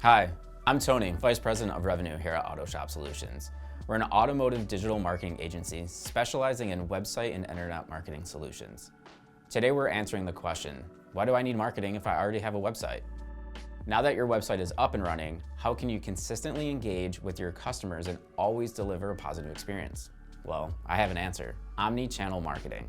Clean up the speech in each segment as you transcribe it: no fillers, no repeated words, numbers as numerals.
Hi, I'm Tony, Vice President of Revenue here at Autoshop Solutions. We're an automotive digital marketing agency specializing in website and internet marketing solutions. Today we're answering the question, why do I need marketing if I already have a website? Now that your website is up and running, how can you consistently engage with your customers and always deliver a positive experience? Well, I have an answer, omni-channel marketing.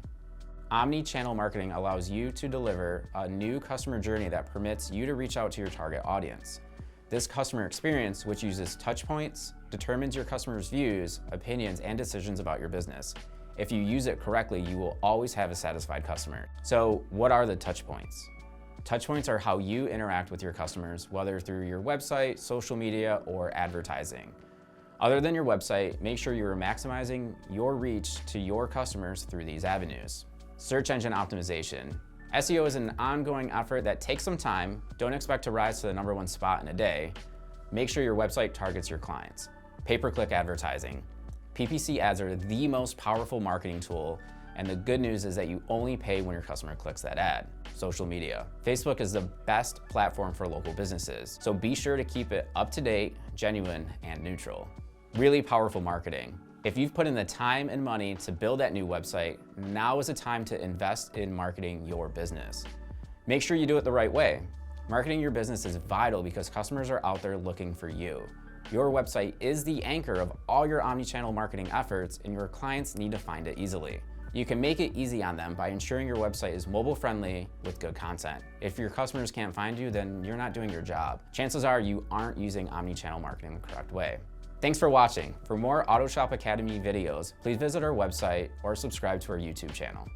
Omni-channel marketing allows you to deliver a new customer journey that permits you to reach out to your target audience. This customer experience, which uses touch points, determines your customers' views, opinions, and decisions about your business. If you use it correctly, you will always have a satisfied customer. So what are the touch points? Touch points are how you interact with your customers, whether through your website, social media, or advertising. Other than your website, make sure you are maximizing your reach to your customers through these avenues. Search engine optimization. SEO is an ongoing effort that takes some time. Don't expect to rise to the #1 spot in a day. Make sure your website targets your clients. Pay-per-click advertising. PPC ads are the most powerful marketing tool, and the good news is that you only pay when your customer clicks that ad. Social media. Facebook is the best platform for local businesses, so be sure to keep it up to date, genuine, and neutral. Really powerful marketing. If you've put in the time and money to build that new website, now is the time to invest in marketing your business. Make sure you do it the right way. Marketing your business is vital because customers are out there looking for you. Your website is the anchor of all your omni-channel marketing efforts, and your clients need to find it easily. You can make it easy on them by ensuring your website is mobile friendly with good content. If your customers can't find you, then you're not doing your job. Chances are you aren't using omni-channel marketing the correct way. Thanks for watching. For more Autoshop Academy videos, please visit our website or subscribe to our YouTube channel.